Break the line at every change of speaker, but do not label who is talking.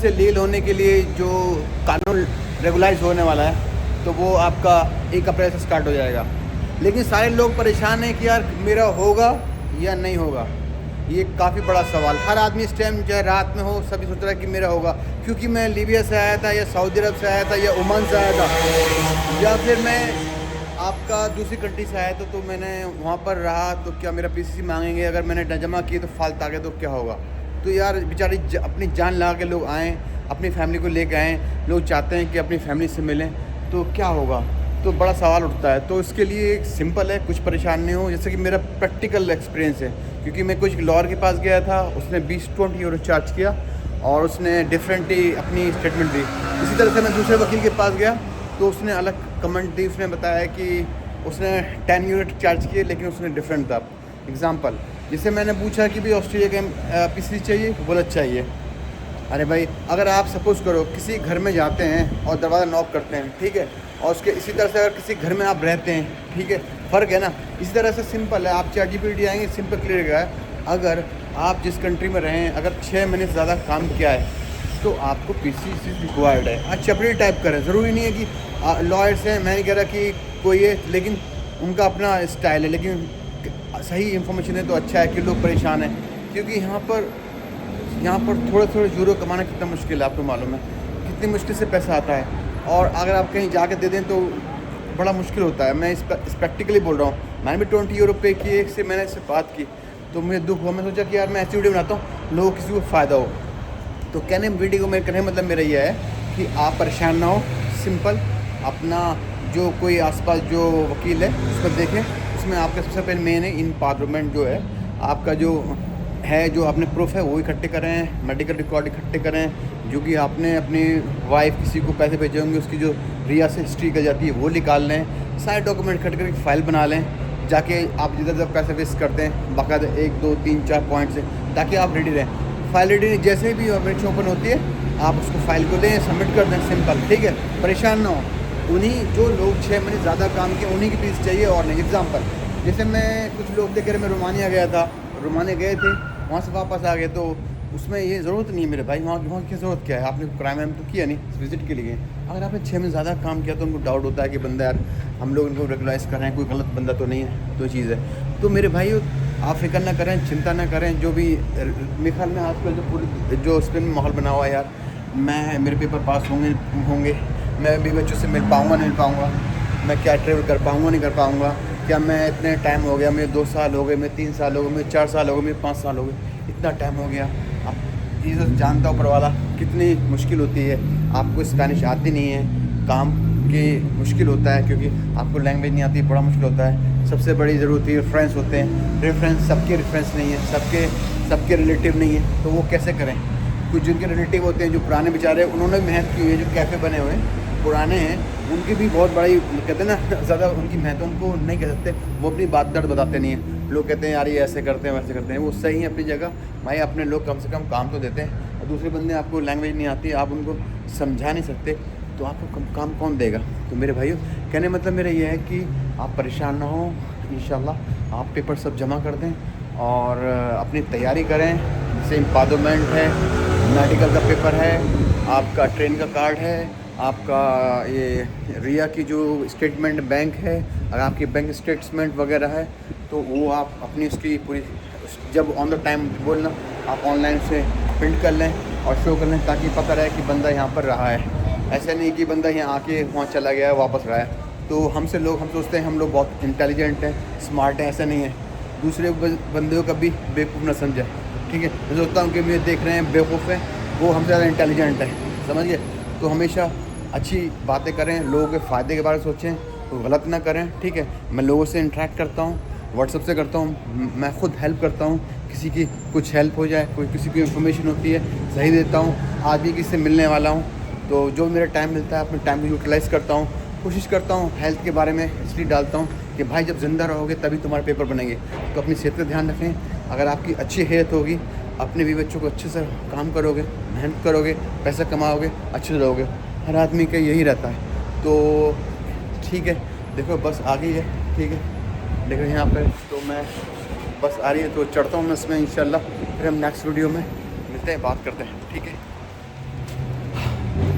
से लील होने के लिए जो कानून रेगुलाइज होने वाला है तो वो आपका 1 अप्रैल से स्टार्ट हो जाएगा। लेकिन सारे लोग परेशान हैं कि यार मेरा होगा या नहीं होगा। ये काफ़ी बड़ा सवाल, हर आदमी इस टाइम चाहे रात में हो सभी सोच रहा है कि मेरा होगा, क्योंकि मैं लीबिया से आया था या सऊदी अरब से आया था या ओमान से आया था या फिर मैं आपका दूसरी कंट्री से आया था, तो मैंने वहाँ पर रहा तो क्या मेरा पीसीसी मांगेंगे, अगर मैंने जमा किए तो फाल्ट आ गए तो क्या होगा। तो यार बेचारी अपनी जान लगा के लोग आएँ, अपनी फैमिली को लेकर आएँ, लोग चाहते हैं कि अपनी फैमिली से मिलें, तो क्या होगा। तो बड़ा सवाल उठता है। तो इसके लिए एक सिंपल है, कुछ परेशान नहीं हो। जैसे कि मेरा प्रैक्टिकल एक्सपीरियंस है, क्योंकि मैं कुछ लॉयर के पास गया था, उसने 20-20 यूरो चार्ज किया और उसने डिफरेंटली अपनी स्टेटमेंट दी। इसी तरह से मैं दूसरे वकील के पास गया तो उसने अलग कमेंट दी, उसने बताया कि उसने 10 यूनिट चार्ज किए लेकिन उसने डिफरेंट था। एग्जाम्पल, जिससे मैंने पूछा कि भाई ऑस्ट्रेलिया का पीसीसी चाहिए, बोला चाहिए। अरे भाई, अगर आप सपोज़ करो किसी घर में जाते हैं और दरवाज़ा नॉक करते हैं, ठीक है, और उसके इसी तरह से अगर किसी घर में आप रहते हैं, ठीक है, फ़र्क है ना। इसी तरह से सिंपल है, आप ChatGPT आएंगे, सिंपल क्लियर है। अगर आप जिस कंट्री में रहें, अगर 6 महीने से ज़्यादा काम किया है तो आपको पीसीसी रिक्वायर्ड है। आप चपड़ी टाइप करें, ज़रूरी नहीं है कि लॉयर्स हैं, मैं नहीं कह रहा कि कोई है, लेकिन उनका अपना स्टाइल है। लेकिन सही इन्फॉर्मेशन है तो अच्छा है कि लोग परेशान हैं, क्योंकि यहाँ पर थोड़े यूरो कमाना कितना मुश्किल है, आपको मालूम है कितनी मुश्किल से पैसा आता है। और अगर आप कहीं जाके दे दें तो बड़ा मुश्किल होता है। मैं इस प्रैक्टिकली बोल रहा हूँ। मैंने भी 20 यूरो पे किए, से मैंने इससे बात की तो मुझे दुख हुआ। मैं सोचा कि यार मैं ऐसी वीडियो बनाता हूँ, लोगों किसी को फ़ायदा हो। तो कहने वीडियो को मेरे कहने मतलब मेरा ये है कि आप परेशान ना हो, सिंपल अपना जो कोई आसपास जो वकील है उस पर देखें। उसमें आपका सबसे पहले मेन है इम्पावरमेंट, जो है आपका जो है, जो आपने प्रूफ है वो इकट्ठे करें, मेडिकल रिकॉर्ड इकट्ठे करें, जो कि आपने अपनी वाइफ किसी को पैसे भेजे होंगे उसकी जो रिया से हिस्ट्री कर जाती है वो निकाल लें। सारे डॉक्यूमेंट इकट्ठे करके फ़ाइल बना लें, जाके आप जिधर जिधर पैसे वेस्ट करते हैं बाकायदा 1 2 3 4 पॉइंट से, ताकि आप रेडी रहें। फाइल रेडी जैसे भी ऑपरेशन ओपन होती है आप उसको फाइल को दें, सबमिट कर दें, सिंपल, ठीक है, परेशान ना हो। उन्हीं जो लोग 6 महीने ज़्यादा काम किए उन्हीं की फीस चाहिए और नहीं। एग्जाम्पल, जैसे मैं कुछ लोग थे कह रहे मैं रोमानिया गया था, रोमानिया गए थे, वहाँ से वापस आ गए, तो उसमें ये ज़रूरत नहीं है मेरे भाई, वहाँ की ज़रूरत क्या है, आपने क्राइम वाइम तो किया नहीं, विज़िट के लिए। अगर आपने 6 महीने ज़्यादा काम किया तो उनको डाउट होता है कि बंदा यार हम लोग इनको रेगुलाइज कर रहे हैं, कोई गलत बंदा तो नहीं है, तो चीज़ है। तो मेरे भाई आप फिक्र ना करें, चिंता ना करें। जो भी मेरे ख्याल में आजकल जो पूरी जो स्पेन में माहौल बना हुआ है यार, मेरे पेपर पास होंगे, मैं भी बच्चों से मिल पाऊँगा नहीं मिल पाऊँगा, मैं क्या ट्रेवल कर पाऊँगा नहीं कर पाऊँगा, क्या मैं इतने टाइम हो गया, मेरे 2 साल हो गए, मेरे 3 साल हो गए, मेरे 4 साल हो गए, मेरे 5 साल हो गए, इतना टाइम हो गया। अब ये सब जानता हूँ ऊपर वाला कितनी मुश्किल होती है। आपको स्पेनिश आती नहीं है, काम की मुश्किल होता है, क्योंकि आपको लैंग्वेज नहीं आती, बड़ा मुश्किल होता है। सबसे बड़ी ज़रूरत है रेफरेंस होते हैं, रेफरेंस सबके रेफरेंस नहीं है, सबके रिलेटिव नहीं है, तो वो कैसे करें। कुछ जिनके रिलेटिव होते हैं जो पुराने बेचारे, उन्होंने मेहनत की हुई है, जो कैफ़े बने हुए हैं पुराने हैं, उनकी भी बहुत बड़ी कहते हैं ना, ज़्यादा उनकी मेहनत उनको नहीं कह सकते, वो अपनी बात दर्द बताते नहीं हैं। लोग कहते हैं यार ये ऐसे करते हैं वैसे करते हैं, वो सही है अपनी जगह भाई, अपने लोग कम से कम काम तो देते हैं। और दूसरे बंदे आपको लैंग्वेज नहीं आती, आप उनको समझा नहीं सकते, तो आपको काम कौन देगा। तो मेरे भाइयों, कहने मतलब मेरा ये है कि आप परेशान ना हो, इंशाल्लाह आप पेपर सब जमा कर दें और अपनी तैयारी करें। जैसे इम्पावरमेंट है, मेडिकल का पेपर है, आपका ट्रेन का कार्ड है, आपका ये रिया की जो स्टेटमेंट बैंक है, अगर आपकी बैंक स्टेटमेंट वगैरह है तो वो आप अपनी उसकी पूरी जब ऑन द टाइम बोलना आप ऑनलाइन से प्रिंट कर लें और शो कर लें, ताकि पता रहे कि बंदा यहाँ पर रहा है। ऐसा नहीं कि बंदा यहाँ आके वहाँ चला गया वापस रहा है। तो हम सोचते हैं हम लोग बहुत इंटेलिजेंट हैं, स्मार्ट हैं, ऐसा नहीं है। दूसरे बंदे को कभी बेवकूफ़ ना समझे, ठीक है। मैं सोचता हूँ कि मुझे देख रहे हैं बेवकूफ़ हैं, वो हमसे ज़्यादा इंटेलिजेंट है, समझिए। तो हमेशा अच्छी बातें करें, लोगों के फ़ायदे के बारे में सोचें, कोई गलत ना करें, ठीक है। मैं लोगों से इंटरेक्ट करता हूँ, व्हाट्सएप से करता हूँ, मैं ख़ुद हेल्प करता हूँ, किसी की कुछ हेल्प हो जाए, कोई किसी की इन्फॉर्मेशन होती है सही देता हूँ। आज भी किसी से मिलने वाला हूँ, तो जो मेरा टाइम मिलता है अपने टाइम को यूटिलाइज़ करता हूँ। कोशिश करता हूँ हेल्थ के बारे में इसलिए डालता हूँ कि भाई जब ज़िंदा रहोगे तभी तुम्हारे पेपर बनेंगे, तो अपनी सेहत का ध्यान रखें। अगर आपकी अच्छी हेल्थ होगी, अपने भी बच्चों को अच्छे से काम करोगे, मेहनत करोगे, पैसा कमाओगे, अच्छे से रहोगे। हर आदमी का यही रहता है। तो ठीक है, देखो बस आ गई है, ठीक है, देखो यहाँ पर, तो मैं बस आ रही है तो चढ़ता हूँ मैं इसमें, इंशाल्लाह फिर हम नेक्स्ट वीडियो में मिलते हैं, बात करते हैं, ठीक है।